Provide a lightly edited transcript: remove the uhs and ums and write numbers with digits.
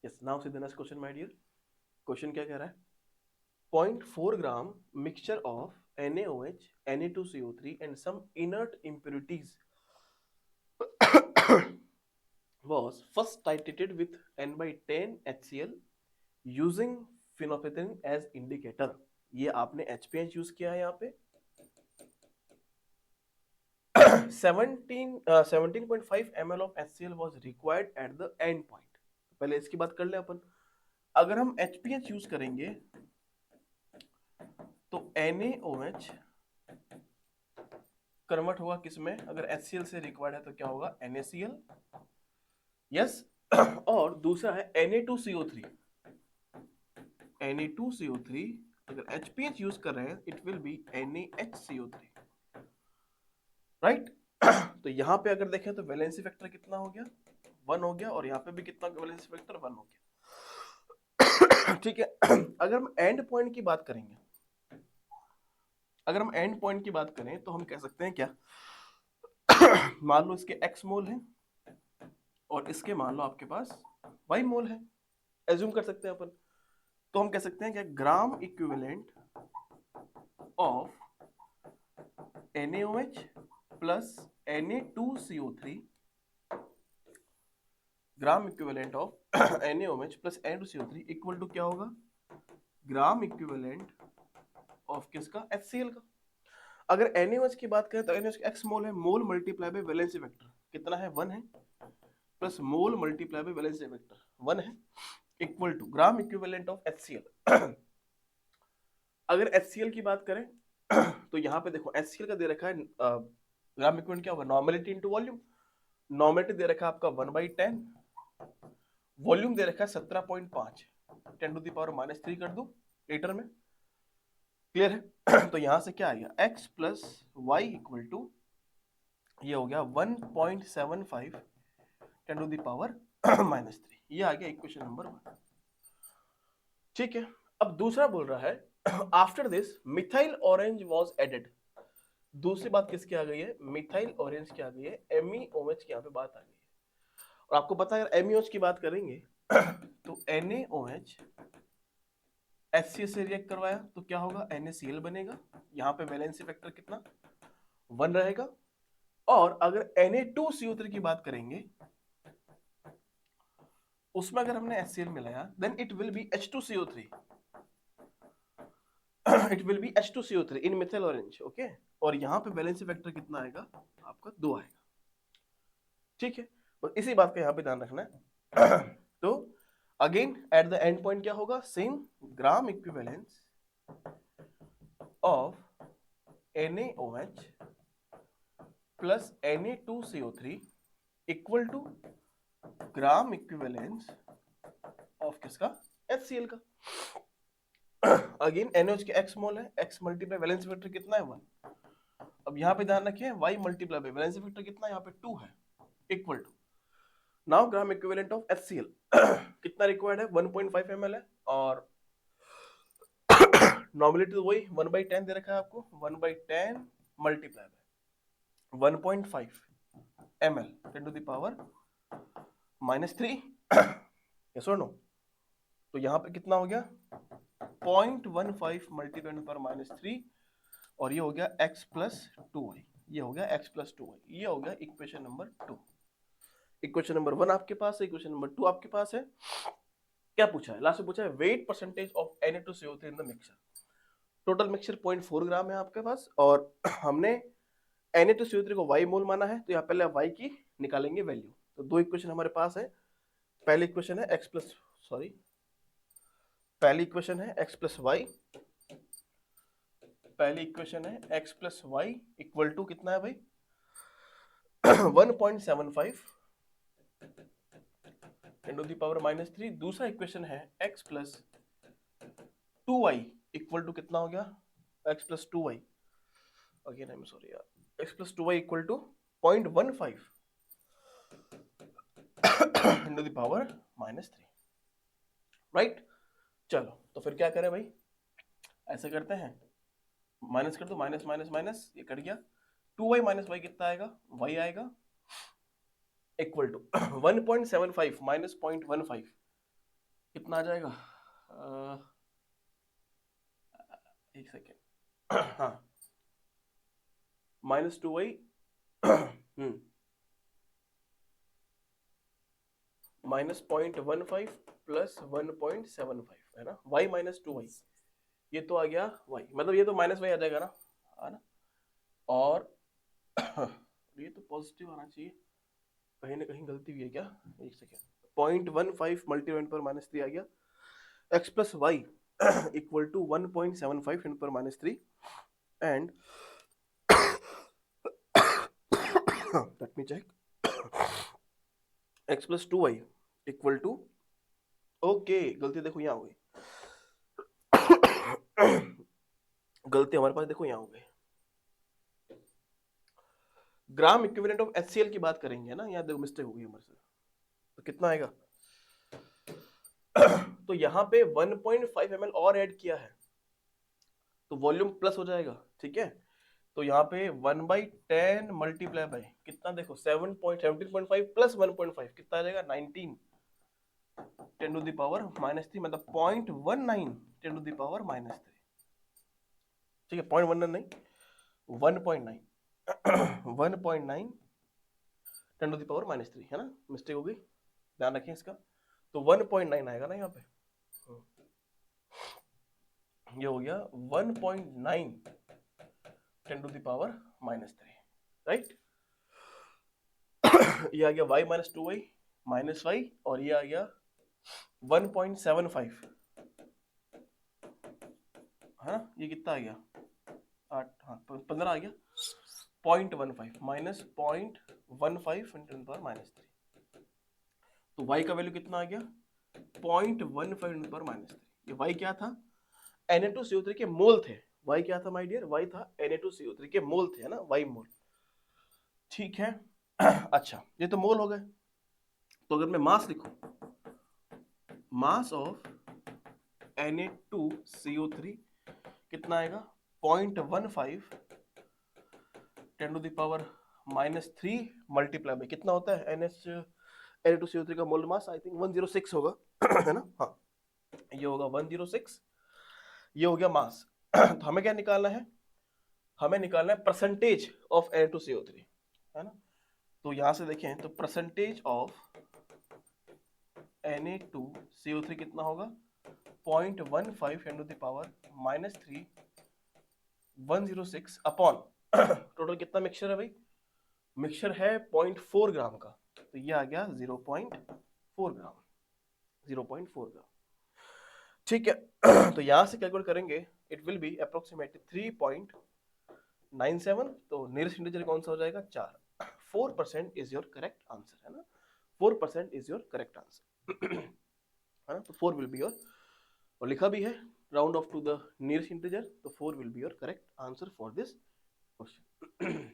Yes, now see the next question my dear. Question क्या कह रहा है? 0.4 gram mixture of NaOH, Na2CO3 and some inert impurities was first titrated with n by 10 HCl using phenolphthalein as indicator। ये आपने HPH use किया है यहाँ पे। 17.5 ml of HCl was required at the end point। पहले इसकी बात कर ले अपन। अगर हम HPH यूज करेंगे तो NaOH कन्वर्ट होगा किसमें? अगर HCl से रिक्वायर्ड है तो क्या होगा? NaCl। यस। और दूसरा है Na2CO3। Na2CO3 अगर HPH यूज कर रहे हैं it will B NaHCO3, right. तो यहां पे अगर देखें तो वैलेंसी फैक्टर कितना हो गया? 1 हो गया। और यहाँ पे भी कितना वैलेंसी फैक्टर? 1 हो गया। ठीक है। अगर हम एंड पॉइंट की बात करेंगे, अगर हम एंड पॉइंट की बात करें तो हम कह सकते हैं क्या? मान लो इसके x मोल है और इसके मान लो आपके पास y मोल है, एज्यूम कर सकते हैं अपन। तो हम कह सकते हैं क्या? Gram equivalent of NaOH plus Na2CO3, gram equivalent of NaOH plus Na2CO3 equal to क्या होगा? ग्राम इक्विवेलेंट ऑफ किसका? HCl का। अगर NaOH की बात करें तो NaOH का x मोल है, mole multiply by valency vector कितना है? 1 है, plus mole multiply by valency vector 1 है, equal to gram equivalent of HCl। अगर HCl की बात करें तो यहाँ पे देखो HCl का दे रखा है ग्राम इक्विवेलेंट क्या होगा? Normality into volume. नॉर्मेलिटी दे रखा है आपका 1/10, वॉल्यूम दे रखा है 17.5, 10⁻³ कर दूं लीटर में। क्लियर है? तो यहां से क्या आ गया? x plus y equal to ये हो गया 1.75 10⁻³ ये आ गया इक्वेशन नंबर 1। ठीक है। अब दूसरा बोल रहा है after this methyl orange was added. दूसरी बात किसकी आ गई है? मिथाइल ऑरेंज की आ गई है, MEOH की यहाँ पे बात आ गई है। और आपको पता है अगर MEOH की बात करेंगे तो NaOH HCl से रिएक्ट करवाया तो क्या होगा? NaCl बनेगा। यहाँ पे वैलेंसी फैक्टर कितना? 1 रहेगा। और अगर Na2CO3 की बात करेंगे उसमें अगर हमने HCl मिलाया then it will be H2CO3। It will be H2CO3 in methyl orange. Okay. और यहाँ पे वैलेंसी फैक्टर कितना आएगा? आपका 2 आएगा। ठीक है। बस इसी बात का यहाँ पे ध्यान रखना है। तो again at the end point क्या होगा? Same gram equivalents of NaOH plus Na2CO3 equal to gram equivalents of किसका? HCl का। अगेन NaOH के x मोल है, x मल्टीप्लाई वैलेंसी फैक्टर कितना है? 1। अब यहाँ पे ध्यान रखिए y multiply by valency factor कितना है? यहाँ पे 2 है, equal to now gram equivalent of HCl कितना रिक्वायर्ड है? 1.5 ml है। और नॉर्मलिटी तो वही 1/10 दे रखा है आपको, 1/10 मल्टीप्लाई बाय 1.5 ml 10⁻³ यस और नो? तो यहाँ पे कितना हो गया? 0.15 मल्टीप्लाई 10⁻³ और ये हो गया x प्लस 2y। ये हो गया x प्लस 2y। ये हो गया इक्वेशन नंबर 2। इक्वेशन नंबर 1 आपके पास है, इक्वेशन नंबर 2 आपके पास है। क्या पूछा है? लास्ट में पूछा है wait percentage of Na2CO3 in the mixture. Total mixture 0.4 ग्राम है आपके पास और हमने Na2CO3 को y मोल माना है तो यहाँ पहले y की निकालेंगे वैल्यू। तो दो इक्वेशन हमारे पास है। पहली इक्वेशन है x प्लस सॉरी पहली इक्वेशन है x प्लस वाई। पहली इक्वेशन है x plus y equal to कितना है भाई? 1.75 10⁻³ दूसरा इक्वेशन है x plus 2y equal to कितना हो गया? x plus 2y again I am sorry यार, x plus 2y equal to 0.15 10⁻³ right. चलो तो फिर क्या करें भाई? ऐसे करते हैं, माइनस कर दो, माइनस माइनस माइनस ये कट गया। 2y माइनस वाई कितना आएगा? y आएगा इक्वल टू 1.75 माइनस 0.15 कितना आ जाएगा? एक सेकेंड। हाँ, -2y -0.15 प्लस 1.75 है ना, y -2y, ये तो आ गया y, मतलब ये तो -y आ जाएगा ना, है ना। और ये तो पॉजिटिव आना चाहिए, कहीं ना कहीं गलती हुई है क्या? एक सेकेंड। 0.15 मल्टीप्लाइड पर -3 आ गया, x plus y equal to 1.75 इन पर -3 and let me check, x plus 2y equal to, okay गलती देखो यहाँ हो गई, गलती हमारे पास देखो यहाँ हो गई, ग्राम इक्विवेलेंट ऑफ HCl की बात करेंगे ना, यहाँ देखो मिस्टेक हो गई हमारे से, तो कितना आएगा? तो यहाँ पे 1.5 ml और ऐड किया है तो वॉल्यूम प्लस हो जाएगा, ठीक है। तो यहाँ पे 1/10 मल्टीप्लाई बाय कितना, देखो 17.5 प्लस 1.5 कितना आ जाएगा? 19 10 टू द पावर -3, मतलब 0.19 10 टू द पावर -3, ठीक है। 0.19 नहीं, 1.9 1.9 10 टू द पावर -3 है ना, मिस्टेक हो गई, ध्यान रखें इसका। तो 1.9 आएगा ना यहाँ पे, ये हो गया 1.9 10 टू द पावर -3, राइट। ये आ गया y -2y -y, और ये आ गया 1.75 है ना, ये कितना आ गया? 8, हाँ 15 आ गया, 0.15 माइनस 0.15 × 10⁻³ तो y का वैल्यू कितना आ गया? 0.15 × 10⁻³। ये y क्या था? Na2CO3 के मोल थे, y क्या था माय डियर? y था Na2CO3 के मोल थे, है ना, y मोल, ठीक है। अच्छा ये तो मोल हो गए, तो अगर मैं मास लिखूं, मास ऑफ Na2CO3 कितना आएगा? 0.15 10 to the power -3 multiply by कितना होता है Na2CO3 का मोल मास? आई थिंक 106 होगा है ना, हाँ ये होगा 106, ये हो गया मास। तो हमें क्या निकालना है? हमें निकालना है परसेंटेज ऑफ Na2CO3, है ना। तो यहां से देखें तो परसेंटेज ऑफ Na2CO3 कितना होगा? 0.15 10 to the power -3 106 upon total कितना मिक्सचर है भाई? मिक्सचर है 0.4 ग्राम का, तो ये आ गया 0.4 ग्राम, 0.4 ग्राम, ठीक है। तो यहां से कैलकुलेट करेंगे, इट विल बी अप्रोक्सीमेटली 3.97, तो नियरेस्ट इंटीजर कौन सा हो जाएगा? 4, 4% इज योर करेक्ट आंसर, है ना, 4% इज योर करेक्ट आंसर, है ना। तो 4 विल बी योर, और लिखा भी है round off to the nearest integer, तो 4 will be your correct answer for this question.